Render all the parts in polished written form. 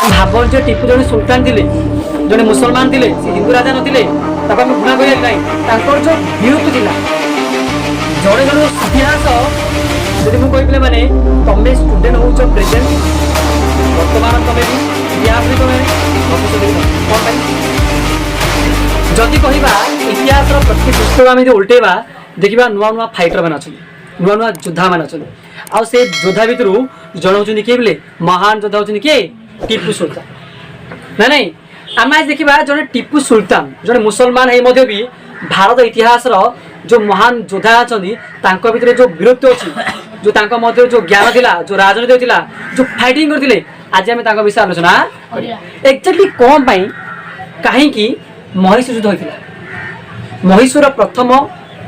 भाव जो टीपू जड़े सुल्तान थे जड़े मुसलमान थे हिंदू राजा नथिले घृणा करें जो विरुद्ध था जड़े जड़े इतिहास जब मुझे कही मैंने तुम्हें स्टूडेंट हो प्रेजेंट बर्तमान तुम्हें भी इतिहास भी तुम्हें भविष्य कौन जदि कहवा इतिहास प्रति पुस्तक आम जो उल्टेवा देखा नुआ नुआ फाइटर मैंने अच्छा नुआ नुआ योद्धा मैंने अच्छा आउ से योद्धा भितर जड़े होती किए बोले महान योद्धा होती किए टीपू सुल्तान ना नहीं आम आज देखा जड़े टीपू सुल्तान जड़े मुसलमान है भी भारत इतिहास जो महान योद्धा अच्छा भितर जो वीरत्व अच्छी जो जो ज्ञान थिला जो राजनीति थिला जो फाइटिंग करते आज आम विषय आलोचना एक्जाक्टली कौन पाई कहीं महिषूर युद्ध होता महिषूर प्रथम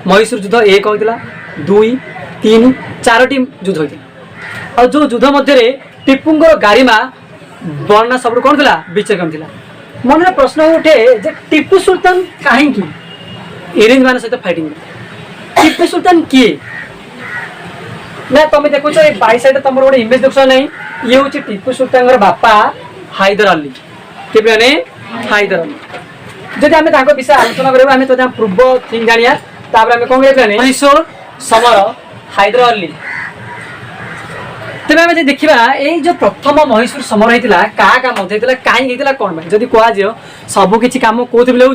महिषूर युद्ध 1 होता 2 3 4टी युद्ध होता और जो युद्ध मध्य टीपूर गारिमा वर्णना सब कौन था विचक्षण था मन प्रश्न उठे जे टीपू सुल्तान कहीं इंग्रेज मान सहित फाइटिंग टीपू सुल्तान किए ना तुम देखो बाई साइड तुम गोटे इमेज देख ना ये हूँ टीपू सुल्तान बापा हैदर अली टीपू मैंने हैदर अली जब आम विषय आलोचना करें तो पूर्व थिंग जानिया आम कौन कहते महिषूर समर हैदर अली तेज आम देखा ये जो प्रथम महिषूर समर होता क्या मध्य होता कहीं कौन जदि कहुए सबकि कम कौन हो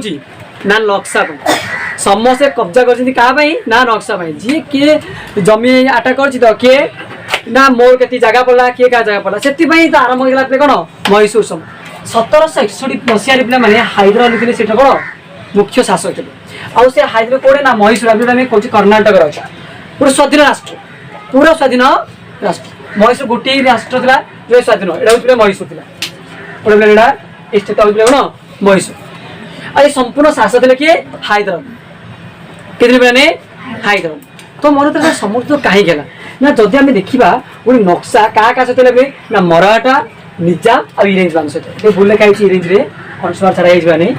ना नक्शा समस्ते कब्जा कर ना नक्शा जी किए जमी आटा कर किए ना मोर के जगह पड़ा किए क्या जगह पड़ा से आरंभ होता कौन महिषूर समर 1761 मसीह पे हैदर अली थे कौन मुख्य शासक थे आउ से हैदर कौटे ना महिषूर कौन कर्णाटक अच्छा पूरा स्वाधीन राष्ट्र पूरा स्वाधीन राष्ट्र महिषूर गोटे राष्ट्र था जो स्वाधीन ये महिषूर था स्टेट कौन महिषूर और ये संपूर्ण शासक थे किए हैदर अली कितने हैदर अली तो मन तो समस्त कहीं ना जदि आम देखा गोटे नक्शा क्या सहित ना मराठा निजाम और इंग्रेज मान सहित भूल लिखा इंग्रेज अनुसार छाड़ा नहीं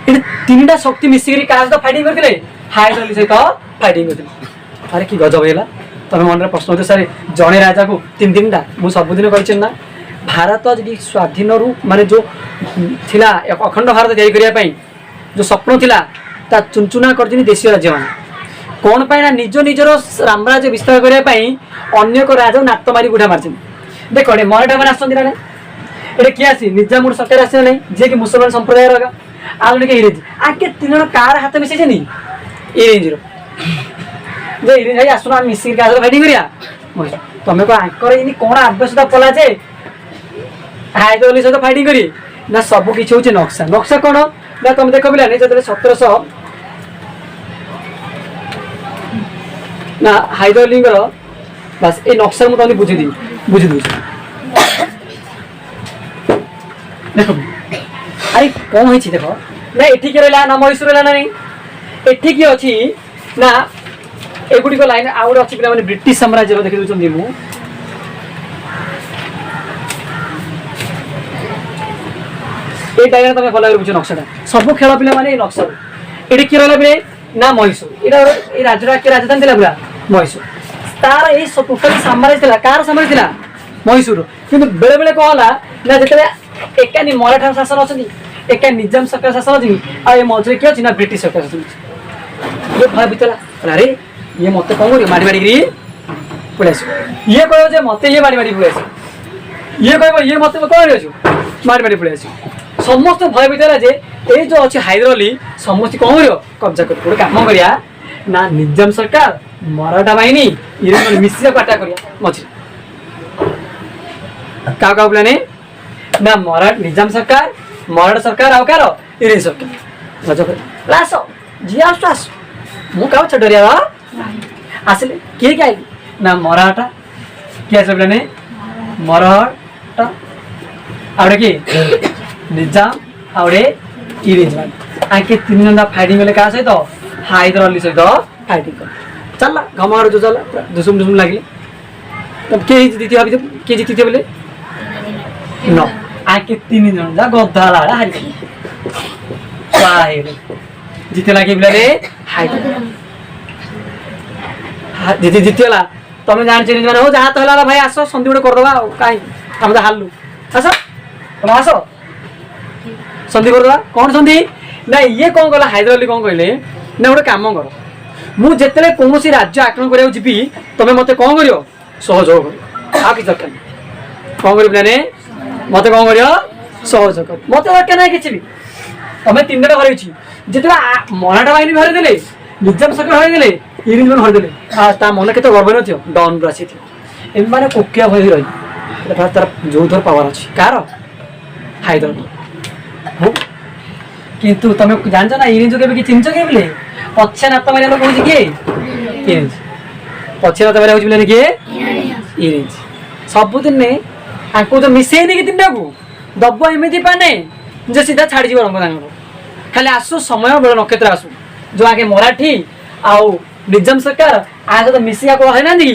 ये 3टा शक्ति मिसिक क्या फाइटिंग करते हैदर अली सहित फाइटिंग करते अरे कि गजब है तुम मन प्रश्न हो सर जड़े राजा को 3टा मुझे सबुदिन कही ना भारत जी स्वाधीन रू माने जो थिला अखंड भारत या जो स्वप्न था चुनचुना कर देशीय राज्य मान कौन पाई ना निज निजर साम्राज्य विस्तार करने अन्य को राजा नात मारी बुढ़ा मार्च देख मराठा मैंने आसना ये किए आसी निजामुर सरकार आसना ना जी कि मुसलमान संप्रदाय रहा आउ जन इंग्रेज आगे 3 जन कार हाथ मिसे इंग्रेज इंग्रेज आसना मिसिक फाइटिंग करा तुम को आंकर इन कौन आवश्यकता पड़ा जे हैदर अली सहित फाइटिंग करी ना सब किसी हूँ नक्शा नक्शा कौन ना तुम देख पिलानी जो 1700 ना हैदर अली बस ये नक्शा मुझे तुमने बुझी दूँ देख अरे कौन हो देख ना एठिक रहा ना महिषूर रहा ना नहीं एठिक अच्छी ना एगुड़िक लाइन आउ अच्छी पे ब्रिटिश साम्राज्य देखी दूसरी मुझे ये डायग्राम तुम भल बुझ नक्शाटा सब खेल पिला माने नक्शा ये किए रहा पे ना महिषूर ये राज्य राजधानी था पूरा महिषूर तार ये टोटाल साम्राज्य था कार साम्राज्य था महिषूर कि बेले बेले कौन ना जिते एकानी मराठा शासन अच्छा एका निजाम सरकार शासन अच्छी आ मझे किए अच्छी ना ब्रिटिश सरकार शासन ये भय बीतला अरे ये मत कौन कर मारी मारिकी पलि आस ये कह मत ये मारी मारी पलि आस ये कह ये मत कौन मारी मारी पलि आस समस्त भय बीतला जे ये जो अच्छे हैदर अली समस्त कौन कर कब्जा कर गोटे कम करा ना निजाम सरकार मराठा बाहिनी ये मिश्र काटा कर मझे क्या प्लान ना निजाम सरकार मराठा सरकार आउ कार इंग्रेज सरकार आस जी आस मुझे छो डरिया आसिले किए क्या ना मराठा किए आस प्लान मराठा आउे कि निजाम आउे इंग्रेज आके 3 जन फाइटिंग कले क्या सहित हैदर अली सहित फाइटिंग कर चलला घमाड़ जो चला दुसुम दुसुम लगे तब किए जीती भाभी किए जीती बोले न आके 3 जन जा गद्दा लाड़ा हारी जीते लगे बोले हैदर जीती जीतीगला तुम जान हो जहाँ तो है भाई आस संधि गोटे करदे कहीं हम तो हारू आस तुम आस सन्धि करदा कौन सन्धि ना ये कौन कला हैदर अली कौन कहले ना गोटे काम कर मुझे कौन राज्य आक्रमण करा जी तुम्हें मत कौन कर सहयोग कर आ कि दरकार कौन कर पे मत कौन कर सहयोग कर मत दरकार ना कि तुम्हें तीन दिन हर जिते मराठा बाहिनी हरदे निजाम सरकार हरदे इंग्रेज मैंने हरदे मन के गर्व न डन राशि थी एम कोकिया भय रही तार जो थर पावर अच्छी कार हाइदर हाँ किंतु तुम जान ना इंग्रेज के चिन्ह के बोले पछे नात मारे लोग हूँ किए इंग्रेज पछे नात मारे हूँ किए इंग्रेज सबुदिन आपको जो मिसेनी कि तीन को दब एमती पाने जो सीधा छाड़ी रंग खाली आसु समय बेल नक्षत्र आसु जो आगे मराठी आउ निजाम सरकार आ सहित मिसी है ना कि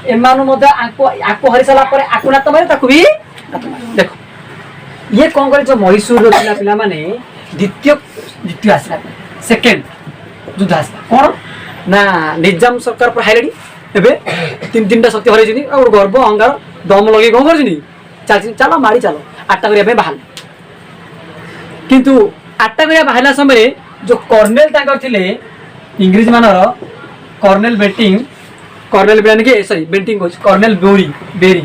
एम आपको हरी सारा आपको नात मारे भी देख ये कौन करे जो मैसूर पिला माने द्वितीय द्वितीय आसला सेकेंड युद्ध आसला कौन ना निजाम सरकार पर हाइरेडी एबे तीन तीन टा शक्ति हरई और गर्व अहंकार दम लगे कौन कर चलो माड़ी चलो आटा करने बाहर किंतु आटा करने बाहर समय जो कर्नेल थे इंग्रेज मानर कर्नेल बेटिंग कर्नेल बेन के सॉरी बेटिंग कर्नेल बेरी बेरी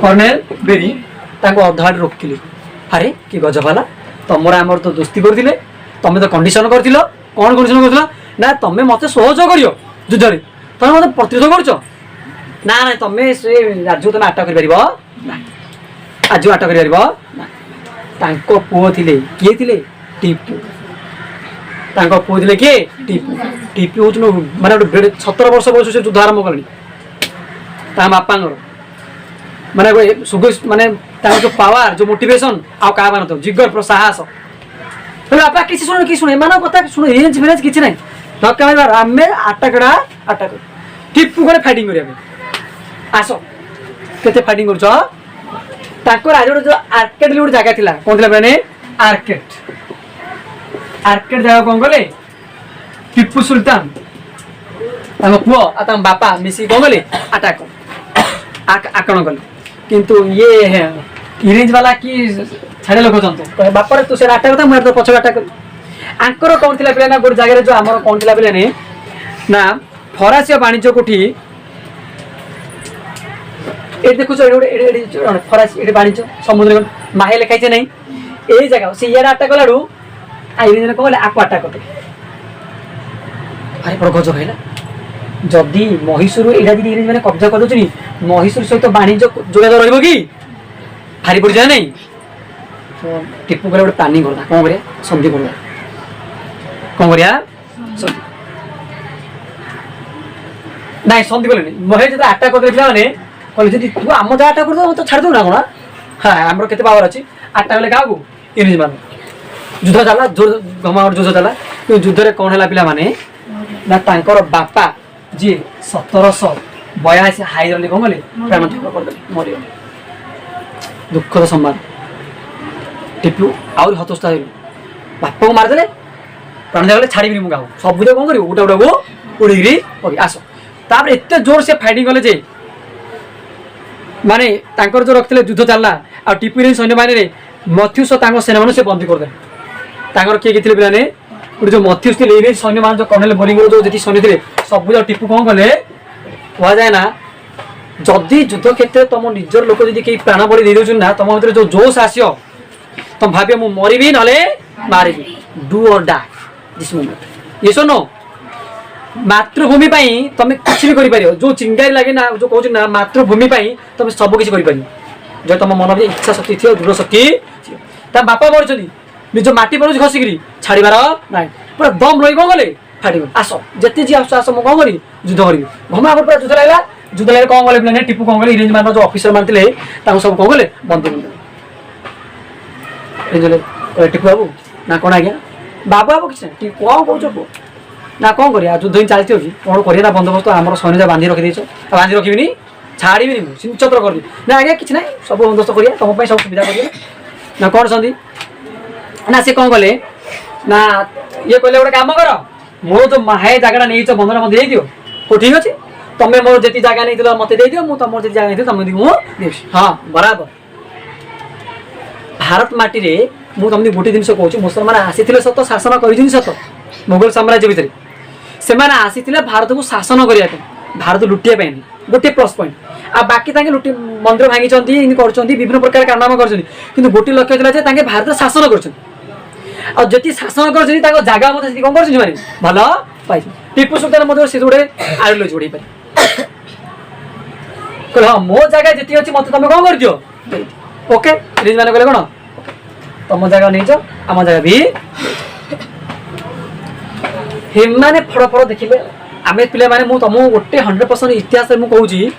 कर्नेल बेरी अधाड़ रोकते अरे कि गजभाला तुम आमर तो दोस्ती करते तुम तो कंडीशन कर कौन कंडीशन कर ना तुम्हें मत सहयोग कर युद्ध में तुम मत प्रतिरोध कर ना ना तुम्हें से राज्य तुम आटा कर आज आटा कर पुओ थे किए थे टीपू पुओ थे किए टीपू टीपू हूँ माने 17 वर्ष बयस से युद्ध आरंभ कले बापा माने माने जो पावर जो मोटिवेशन आउ क्या मान तो जिगर साहस बापा किसी शुण कि शुण एम कथा शुण रेंज फेरेज किसी ना धक्का मार आम आटा कड़ा आटा कर टीपू गले फाइटिंग करने आस के फाइटिंग कर आज जो आर्केड गोटे जगह थी कौन थी मैंने आर्केड आर्केड जगह कौन कले टीपू सुल्तान पुआ बापा मिसी कौन कले आटाक आक्रमण कले किंतु ये इंग्रेज वाला कि छाड़े लोक जंतु बापर तू से आटा करता मुझे तो पछ आटा कर आंकर कौन थी पे ना गोटे जगह जो आम कौन थी पे ना फरासी वाणिज्य कोठी ये देखो फरासी ये वाणिज्य समुद्र माहे लिखाई नहीं यही जगह सी ये आटा कलाड़ू इंग्रेज कौन आपको आटा करते अरे बड़ गज कहला जदि महिषूर यहाँ इंग्रेज मैंने कब्जा कर दूसरी महिषूर सहित वाणिज्य जोगाजोग रही कि भारी पड़ जाए नहीं तो टीपू गले गोटे प्लानिंग करता कौन कर सन्धि कर कौन कर ना सन्धि कले महे जो आटा कर मैंने कहले जी तू आम जगह आटा कर तो छाड़ दू ना कौन हाँ आम के पावर अच्छी आटा गले क्या इंग्रेज मान युद्ध चला घमाघट युद्ध चला युद्ध में कौन है पिला माने ना तांकर बापा जी 1782 हाइदर अली कौन गले प्राण त्याग करदे मरीगले दुखद सम्मान टीपू आउरी हतोस्ता बापा को मारदे प्राण त्याग छाड़ी मुझे सब कौन कर गोटे गोटे को उड़ी आस तापर एत जोर से फाइटिंग कले जे माने तांकर जो रखते युद्ध चलला आ टीपू सैन्य बाहिनी मथ्यूस सेना मान से बंदी करदे किए किए पे गोटे जो मथ्यूस थे सैन्य मान जो कर्नेल बोलिंग जो जी सैन्य थे सब जो टीपू कौन कले कह जाए ना जदि युद्ध क्षेत्र तुम निजर लोक जी कहीं प्राण बलि दे दे ना तुम भर जो जोश आस तुम भाव मुझे मरबी ना मारिबी डू और डाई दिस मोमेंट ये सुनो मातृभूमि तुम किसी भी कर जो चिंगारी लगे ना जो कहूँ ना मातृभूमि तुम सब किसी कर जो तुम मन भी इच्छा शक्ति थी दृढ़ शक्ति बापा मरुच्च निज माटी पर खसिकी छाड़बार ना पूरा दम रही कौन गले फाटी आस जिते जी आस मुझे कौन करी युद्ध करी घमा पूरा युद्ध लगे युद्ध लगे कौन गले पे टीपू कौन गले इंग्रेज मान जो अफिसर मान थे सब कौन गले बंदी टीपू बाबू ना कौन आज्ञा बाबू बाबू किसी कौन कौच ना कौन कर युद्ध ही चलती हो कौन कर बंदोबस्त आम सैन्य बांधि रखी बांधि रखी छाड़ी सिंचत्र कर ना आज्ञा कि ना सब बंदोबस्त करिए तुम सब सुविधा करिए ना कौन सी ना सी कौन कले ना ये कहले गोटे काम कर मोर जो माहे जगह नहीं बंधन मत दियो हो ठीक अच्छे तुम्हें मोर जी जगह नहीं मत दे दियो तुम जी जगह नहीं तुम हाँ बराबर भारत माटी रे मु तुमने गोटे जिन कहूँ मुसलमान आसी सत शासन कर सत मुगल साम्राज्य भितर से आसी भारत को शासन करने भारत लुटिया गोटे प्लस पॉइंट आ बाकी लुटी मंदिर भांगी कर विभिन्न प्रकार कारनामा कर गोटे लक्ष्य था भारत शासन कर शासन कर जगह कौन कर भल पाई टीपू सुल्तान से गोटे आइडियोलॉजी उड़े पारे कहले हाँ मो जगह जी अच्छी मत तुम कौन कर दियो ओके रिज मैंने कहले कौन तुम जगह नहीं आम जगह भी हिमाने फड़ फड़ देखिले आम पे मैंने तुमको गोटे 100% इतिहास मुझे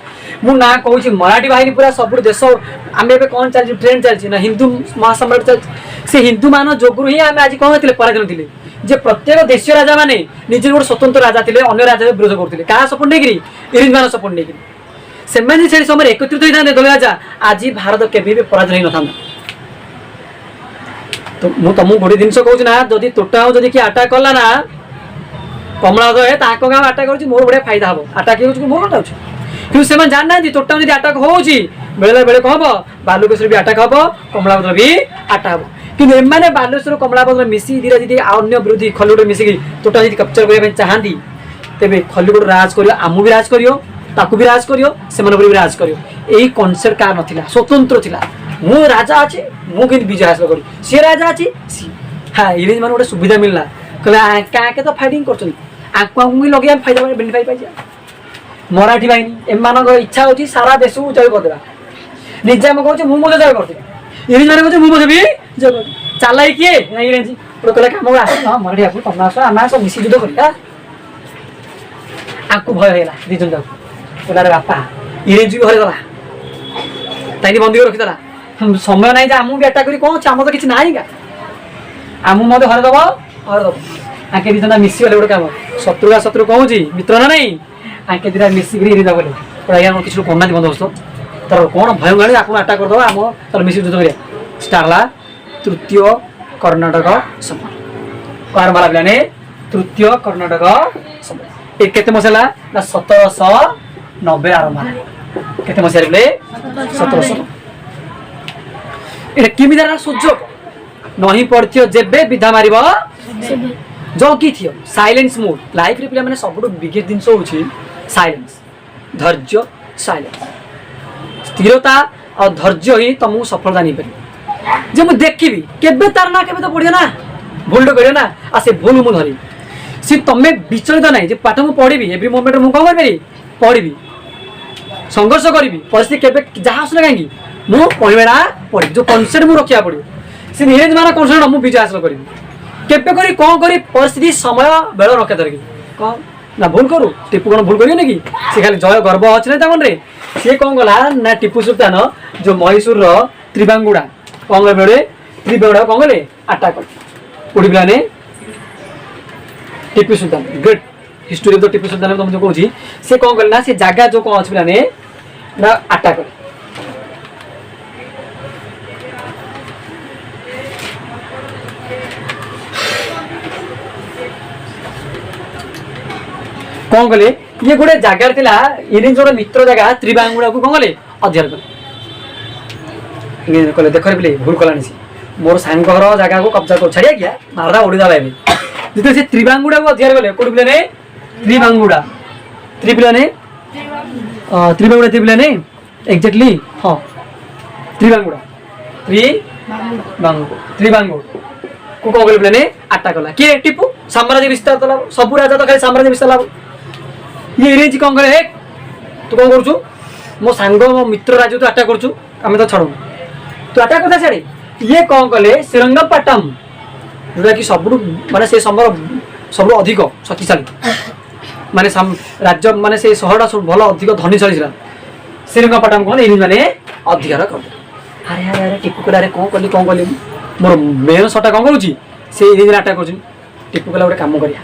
मु ना कहूँ मराठी बाहिनी पूरा सब देश आम ए कौन चलती ट्रेंड चलती ना हिंदू महासम्राट चलती से हिंदू मान जोगुरु ही आम आज कौन थे पराधीन थे जे प्रत्येक देशीय राजा मैंने निजे गोटे स्वतंत्र राजा थे अन्य राजा विरोध करते क्या सपोर्ट नहीं इंग्रेज मान सपोर्ट नहीं से समय एकत्रित होता दल राजा आज भारत केवे भी पराधीन हो न तो मुझे तुमको गोटे जिन कहूँ ना जदि तोटा जदि किए आटाक कला ना कमला है गाँव आटाक कर मोर बढ़िया फायदा हम आटाक मोर कटा कि से जानना तोटा जब आटाक हो बेले बेले कौन हम बालुकेश्वर भी आटाक हम कमलापत्र भी आटा हम कि एम बालेश्वर कमलापत्र मिसी धीरे धीरे अन्य विरोधी खलिगोड़ मिसिकी तोटा जब कैप्चर करने चाहती तेरे खलिगोड़ राज कर आम भी राज कर भी राज कर भी राज कर यही कनसेप्ट क्या नाला स्वतंत्र थिला मु राजा अच्छी मुझे विजय हासिल कर सी राजा अच्छी सी हाँ इंग्रेज मान गोटे सुविधा मिलला कहले क्या तो फाइटिंग कर भी लगे फायदा बेनिफाई पाई मराठी बाहिनी एम इच्छा होची सारा देश को जय करदेगा निजे आम कहूँ मुझे जय करदेगा इंग्रेज मैंने कहते मुझे भी जय कर चलाई किए इंग्रेज गोटे कम आस मराठी आस तुम आस आम सब मिसी युद्ध कर आपको भय होगा दिजन जाऊ कहला बापा इंग्रेज भी हर गला बंदी रखीदेला समय ना आम भी अटाक कौन आम तो किसी ना आम मत हरदब आके दिजना मिसीगले गोटे कम शत्रु का शत्रु कहूँ मित्र ना नहीं आके दिना मिसिक बोले किसी करना बंदोबस्त तर कौन भय गाड़ी आपको अटाक करदे आम तर मिसिक युद्ध कर स्टार्ट तृतीय कर्णाटक समय कार मारा पे तृतीय कर्णाटक समय केते मसला ना 1790 आरंभ केते मसिया बोले 1700 किमिदार सुजोग नहीं पड़ो जेबे विधा मार जगी थी साइलेंस मोड लाइफ रे पिला माने सबुठ बिगेस्ट जिन हूँ साइलेंस धैर्य साइलेंस स्थिरता और धैर्य ही तुमको सफलता नहीं पार जे मुझे देखी केबे तार ना केबे तो पढ़ियो ना भूल करियो ना आ से भूल मुझे धरी सी तुम्हें विचलित ना जे पाठ मुझे पढ़ी एव्री मोमेंट मुझे कौन करी पढ़ी संघर्ष करी परिस्थिति केबे जहाँ आसना कहीं मुझे पढ़ा पढ़ी जो कनसेप्ट मुझे रखा पड़ो सी इंग्रेज मान कनसेप्ट मुझे विजय हासिल करी केबे करी कौन करी परिस्थिति समय बेल रखे धरिकी कौन ना भूल करू टीपू कौन भूल करिए कि सी खाली जय गर्व अच्छे ना मन सी कौन कला ना टीपू सुल्तान जो मैसूर त्रिबांगुड़ा कौन बेले त्रिबांगुड़ा कौन कले अटाक कले उड़ी पिलाने Tipu Sultan great history of the Tipu Sultan तुम जो कहूँ सी कौन कले ना सी जगह जो कौन अच्छे पिलाने ना अटाक कले कौन कले ये गोटे जगार थिला इंग्रेज गोटे मित्र जगह त्रिबांगुड़ा को कौन कले अध्ययन कले कले देख पे भूल कलानी सी मोर सांग घर जगह को कब्जा कर छाड़िया गया मारदा उड़ीदा भाई जिते से त्रिबांगुड़ा को अध्ययन कले कोड पिले त्रिबांगुड़ा त्रिपिलाने त्रिबांगुड़ा त्रिपिलाने एग्जैक्टली हाँ त्रिबांगुड़ा त्रिबांगुड़ को कौन कले पिलाने अटैक कला किए टीपू साम्राज्य विस्तार तो लाभ सब राजा तो खाली साम्राज्य विस्तार लाभ ये इंग्रेज कौन करे तू कौन करू मो सांग मो मित्र राज्य तू अटैक करू आम तो छाड़ू तू अटैक करता छाड़े ये कौन कले श्रीरंगपट्टनम जोटा कि सब माने से समय सब अधिक शक्तिशाली माने राज्य माने से सहरटा सब भल अधिक धनीशाली श्रीरंगपट्टनम कौन इंग्रेज माने अधिकार कर अरे अरे अरे टीपू कला कौन कली मोर मेन शटा कौन करुँच से इंग्रेज अटैक कर टीपू कला गोटे कम करा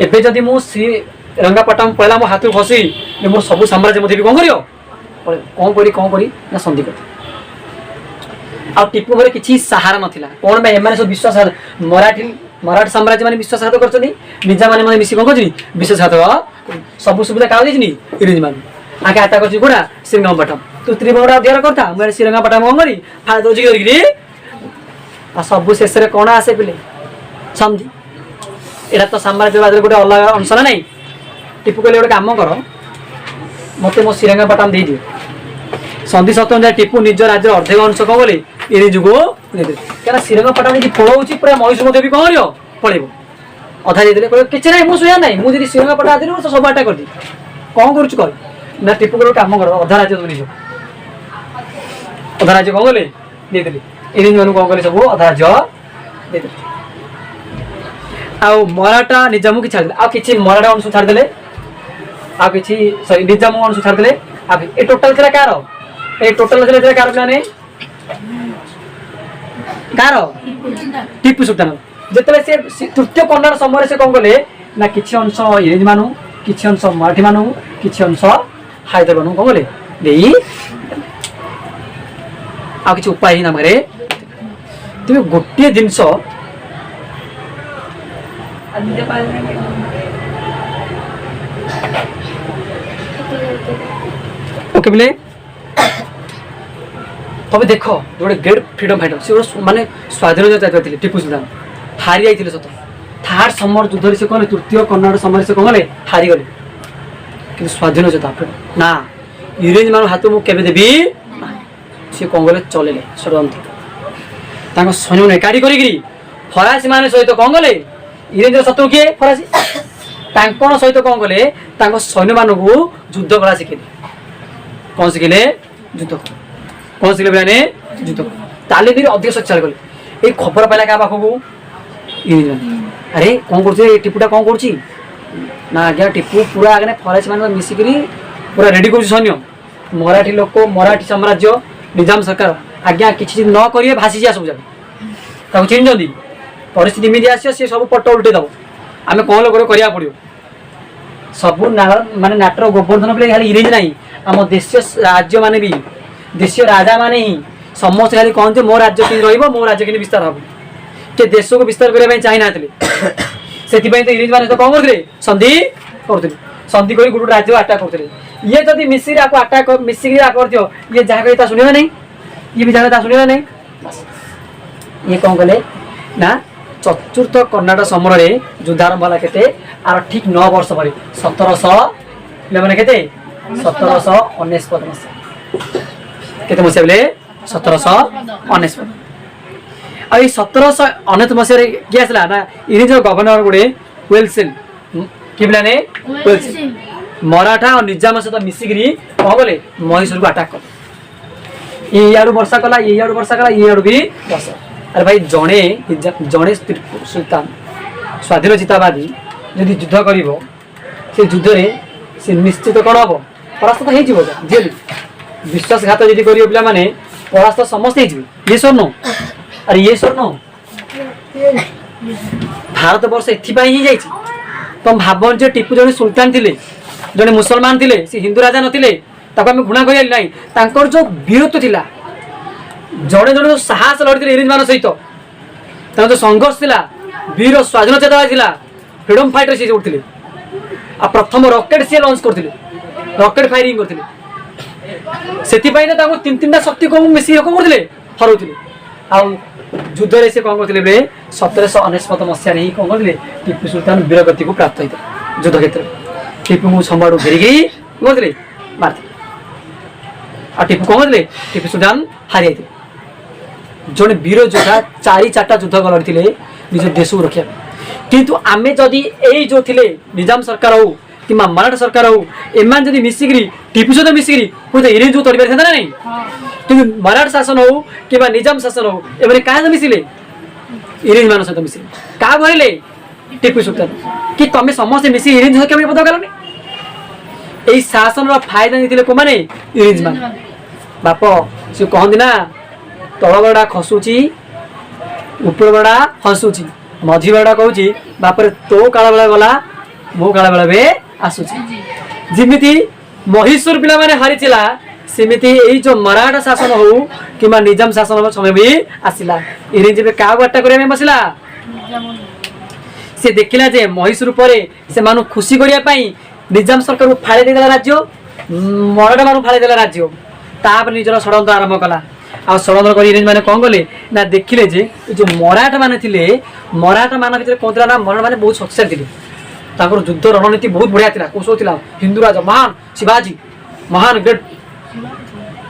एवं जदि मु श्रीरंगपट्टनम पहला मो हाथ खसी मोर सब साम्राज्य मध्य भी कौन करी ना संधि कर आ टीपू घर किसी सहारा नाला कौन एम सब विश्वासघात मराठी साम्राज्य मैंने विश्वासघात कर निजा मैंने मिसी कौन कर विश्वासघात सब सुविधा क्या इंग्रेज मान आगे आता कर श्रीरंगपट्टनम तू त्रिबांगुड़ा अध्ययन करता मैं श्रीरंगपट्टनम कौन करी फायदा करके आ सबु शेष में कौन आसे पिले समझी एटा तो साम्राज्यवाद गोटे अलग अंश ना नहीं। टीपू कहले गोटे काम कर मत मो श्रीरंगपट्टनम दे दियो सन्धि सत्य टीपू निज राज्य अर्धेक अंश कौन बोले ये जुगो क्या श्रीरंगपट्टनम जी पड़ोची पूरा महिषी मध्य भी कौन पड़ेब अधा दे किसी ना मुझे ना मुझे श्रीरंगपट्टनम आदि तो सब आटा कर कौन कर ना टीपू कहले काम कर अधा राज्य तुम निज अधा राज्य कौन बोले देदेली इंग्रेज मान कौन कले सब अधा राज्य देदेली आउ मराठा निजामू की छाड़दे आ किछि मराठा अंश छाड़देले आ किछि सॉरी निजामू अंश छाड़देले आ ए टोटल थिला कार ए टोटल थिला car plan car Tipu Sultan जेतले से तृतीय कन्नड़ समय से कौन कले ना किछि अंश इंग्रेज मानु किछि अंश मराठी मानु किछि अंश हायदर मानु कौन कले देई आ किछि उपाय नाम रे तुम गोटे जिंस ओके बोले तब देख गोटे ग्रेट फ्रीडम फाइटर से माने स्वाधीन चाहते टीपू सुल्तान हारी आई सत थार्ड समर युद्ध से कहले तृतीय कन्नड़ समय से कहले हारी गले कि स्वाधीन योद्धा ना इंग्रेज मान हाथ मुझे देवी सी कौन गले चलेले षड्यंत्र सैन्य एकाठी करी फरासी मान सहित कौन गले इंग्रेज शत्रु किए फरासी सहित कौन कले सैन्य मान युद्ध कला शिखेले कौन शिखेले युद्ध कौन शिखे पे युद्ध तालीम भी अधिक शक्तिशाली कले ये खबर पाइला क्या पाखक इंग्रेज अरे कौन कर टीपूटा कौन कर ना आज्ञा टीपू पूरा आगे फरासी मान मिसिक पूरा रेडी कर सैन्य मराठी लोक मराठी साम्राज्य निजाम सरकार आज्ञा किसी न करेंगे भासी जा सब जगह चिन्ह परिस्थिति एमती आस सब पट उल्टे दब आम कौन लोग करा पड़ो सब माने नाटर गोवर्धन पे खाली इंग्रेज ना आम देशीय राज्य मान भी देशीय राजा मान ही समस्त खाली कहते मो राज्य कि मो राज्य कि विस्तार हम के देश को विस्तार करने चाही ना से इंग्रेज मैंने तो कौन करते संधि करते संधि कर गोटे राज्य आटाक करते ये जब मिसिक आटाक मिसिक कर ये जहाँ कहे शुणा नहीं ये भी जगह शुणा नहीं ये कौन कले ना चतुर्थ कन्नड़ समर युद्ध आरंभ है के आर ठीक 9 वर्ष पर 1700 मैंने के 1799 मसीहा मसीहा बोले 1799 आ 1799 मसीह किए आसला ना इंग्रेज गवर्नर गोटे वेल्सन कि बोलाने वेल्सन मराठा और निजाम सहित मिसिक कौन कले मैसूर को आटाक कर ये वर्षा कला ये वर्षा कला ये भी वर्षा अरे भाई जड़े जड़े सुल्तान स्वाधीन चितावादी यदि युद्ध कर युद्ध से निश्चित कौन हम परास्त तो हो विश्वासघात जी कर पे परास्त समस्ते ये सर नो अरे ये सर नो भारत वर्ष एथि तुम भावन जे टीपू जड़े सुल्तान थे जड़े मुसलमान थे सी हिंदू राजा नथिले आम घृणा कर जो वीरत्व थिला जड़े जड़े जो साहस लड़ी इंग्रेज मान सहित जो संघर्ष थिला वीर स्वाधीन चेता फ्रीडम फाइटर सी उठते आ प्रथम रॉकेट सी लॉन्च करते रॉकेट फायरिंग करते से तीन तीन शक्ति को मिसी कौन करते हरौले आ युद्ध से कौन करते 1799 मसीह ही कौन करते टीपू सुल्तान वीरगति को प्राप्त होता युद्ध क्षेत्र टीपू को सम्राट घेरिकी कौन करते मारते आ टीपू कौन करते टीपू सुल्तान हारी जाते जड़े वीर योद्धा 4-4टा युद्ध लड़ी निज देश को रखा किंतु आमे जदि यही जो थिले निजाम सरकार हो कि मराठा सरकार हो एमान जदि मिसिक टीपू सहित मिसिक हुए इंग्रेज को तोड़ पारि था नहीं कि मराठा शासन हो कि निजाम शासन हो एम क्या मिसिले इंग्रेज मान सहित मिसिले क्या भरले टीपू सुल्तान कि तुम समस्त मिसिक इंग्रेज सहित केवल पद कलनि यही शासन फायदा नहीं को माने इंग्रेज मान बाप सी कहती ना तल बड़ा खसुची ऊपर बड़ा हसुची मझी बड़ा कहूँ बापर तो काल बेला गला मो काल बेला बे आसुची जिमिति महिषूर पिला माने हारीला सेमिति यही जो मराठा शासन हो कि निजाम शासन समय भी आसला इंग्रेज क्या बाटा करने बसला से देखला जे महिषूर पर से मानु खुशी करने निजाम सरकार को फाड़ी देला राज्य मराठा मान फाड़ी देला राज्य तापर निजर षड्यंत्र आरंभ कला आ षड़यंत्र कर इंग्रेज मैंने कौन कले ना देखिले जे जो मराठा माने थिले मराठा मान भितर कौन थिला ना मराठा माने बहुत शक्तिशाली थिले तांकर युद्ध रणनीति बहुत बढ़िया थिला कौशल थिला हिंदू राजा महान शिवाजी महान ग्रेट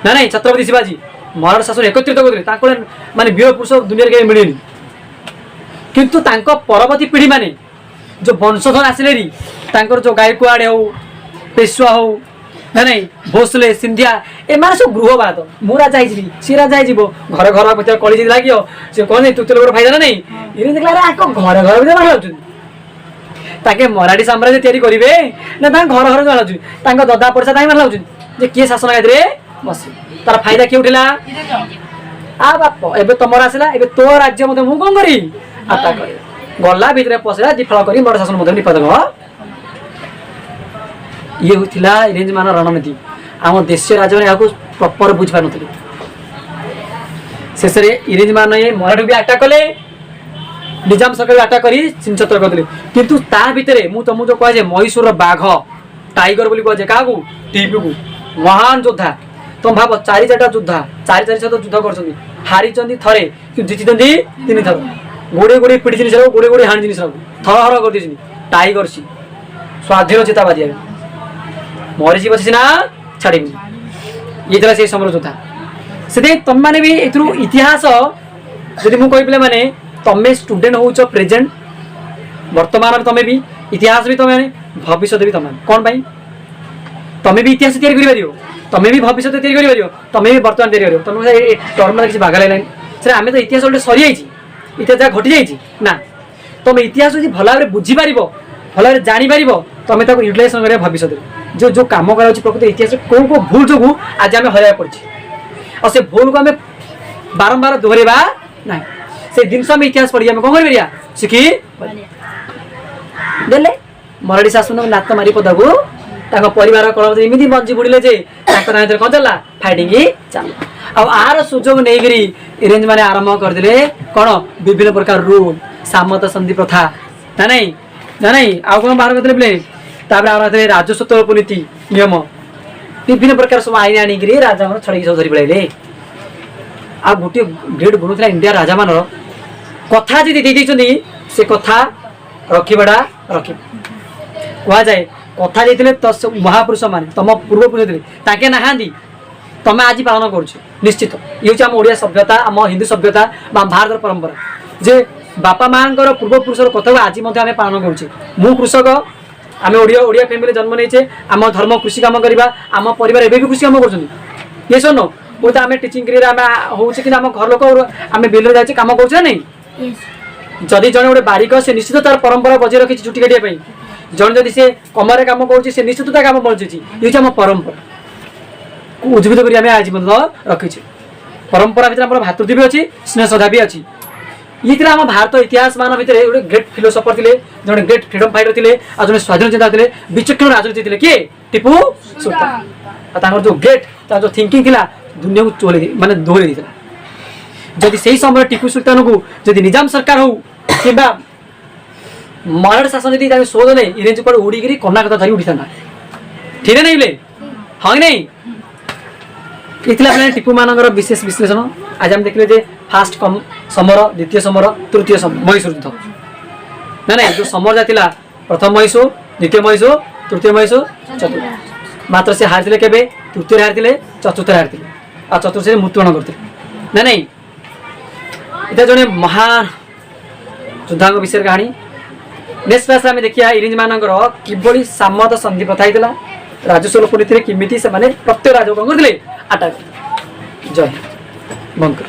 ना नहीं छत्रपति शिवाजी मराठा शासन एकत्रित करथिले तांकर माने वीर पुरुष दुनिया के मिलेनी किंतु तांको परवर्ती पीढ़ी माने जो वंशधर आसिले री तांकर जो गायकवाड़ हो पेशवा हो ना नहीं भोसले सिंधिया ए माने सब गृहवाद मु राजा आइछि सी राजा आइछि घर घर भीतर कली जे लागियो से कोन तू लोग फायदा नहीं इने देखला रे आको घर घर भीतर रहउछु ताके मराठी साम्राज्य तयारी करिवे ना ता घर घर रहउछु तांको ददा परसा ताई मारलाउछु जे के शासन आइद्रे बस तार फायदा के उठिला आ बाप एबे तमरा आसिला एबे तो राज्य मते मु कोन करी आता करे गल्ला भीतर पसला दिफळ करी मराठी शासन मते निपद ग ये होतिला इंग्रेज मान रणनीति आम देश राजा ने याको प्रॉपर बुझ पार नथिले शेष रे इंग्रेज मान ये मराठी भी अटैक कले निजाम सरकार भी अटैक करी चिंचतर करदिले किंतु ता भितरे मु तुम जो कह जे मैसूर रो बाघ टाइगर बोली कह जे कागु टीपी को महान योद्धा तुम भाव चारि चारटा योद्धा चारि चारि सहित युद्ध करछन्ती हारी चंदी थरे कि जीति चंदी तीन थर गोडे गोडे पिटी जिनिस रो गोडे गोडे हानि जिनिस रो थर हर कर दिसनी टाइगर सी स्वाधीन चेताबादी मरीजी बसी ना छाड़ी ये तरह से समय योद्धा से तुम मैंने भी एथुरु इतिहास जदि मु कहि माने तमे स्टूडेंट होउछ प्रेजेंट वर्तमान तमे भी इतिहास भी तमे भविष्य भी तमे कोन भाई तमे भी इतिहास तैयारी करि परियो तमे भी भविष्य तैयारी करि परियो तमे भी वर्तमान तैयारी करियो तमे टर्म में किछ भाग लाइन से आमे तो इतिहास ओले सरी आइछि इतिहास घटी जाइछि ना तमे इतिहास जदि भला रे बुझी पारिबो भला रे जानि पारिबो तमे ताको यूटिलाइजेशन करिया भविष्य जो जो काम करा प्रकृत इतिहास कौन को भूल जो आज आम हर पड़ी और से भूल को आम बारंबार दोहरेबा ना से दिन आम इतिहास पढ़ी आम कौन कर शिखी देले मराठी शासन लात मारी पदा को परिवार कल एमती बंजी बुड़े जे कौन चलला फाइटिंग चल आर सुजोग नहीं इंग्रेज मैंने आरंभ करदे कौन विभिन्न प्रकार रूल सामत संधि प्रथा ना नहीं आउ कौन बाहर करते तापर राजस्व तलब नीति नियम विभिन्न प्रकार सब आईन आनिक राजा मान छड़े सब धरी पड़े आ गोटे ग्रेट गुण था इंडिया राजा मान कथा जी दे से कथा रखा रख कह जाए कथा देते तो महापुरुष मान तुम पूर्वपुरुष थे ना तुम आज पालन कर निश्चित ये आम ओडिया सभ्यता आम हिंदू सभ्यता भारत परंपरा जे बापा माँ पूर्वपुरुष कथा आज आम पालन करुचे मु कृषक आम ओडिया फैमिली जन्म नहीं आम धर्म कृषि काम करवा आम परिवार एवं भी कृषि काम कर ये नो वो तो आम टीचिंग करियर आम हो आम घर लोक आम बिल जाए कम कर नहीं जदि जड़े गोटे बारिक से निश्चित तार परंपरा बजाय रखी चुटी काटिया जन जदि से कमरे काम कर निश्चित काम बचुची ये आम परंपरा उद्भिद कर आज रखीचे परंपरा भर आम भातृत्व भी अच्छी स्नेह श्रद्धा भी अच्छी ये थे आम भारत इतिहास मान भितर गोटे ग्रेट फिलोसफर थे जड़े ग्रेट फ्रीडम फाइटर थे आज जड़े स्वाधीन चिंता थे विचक्षण राजनीति थे किए टीपू सुल्तान जो ग्रेट जो थिंकिंग थी दुनिया को चोले माने दोहरे देता जदि से समय टीपू सुल्तान को जदि निजाम सरकार हो कि मराठा शासन जी शोध ने इंग्रेज पर उड़ीक कर्णाटक धरी उड़ी था ठीक है नहीं हाँ नहीं ये टीपू मान विशेष विश्लेषण आज हम देखले फास्ट समर द्वितीय समर तृतीय मैसूर युद्ध ना नहीं जो समर जाता प्रथम मैसूर द्वितीय मैसूर तृतीय मैसूर चतुर्थ मात्र से हारते केवे तृतीय हारते चतुर्थ हारते आ चतुर्थ से मृत्युवरण करते ना नहीं इतना जड़े महान योद्धा विषय कहानी नेक्स्ट क्लास आम देखिए इंग्रेज मान किभली सामत संधि प्रथा होता राजस्व लोक नीति केमी से प्रत्येक राजा कौन करते अटैक जय हिंद बंद कर।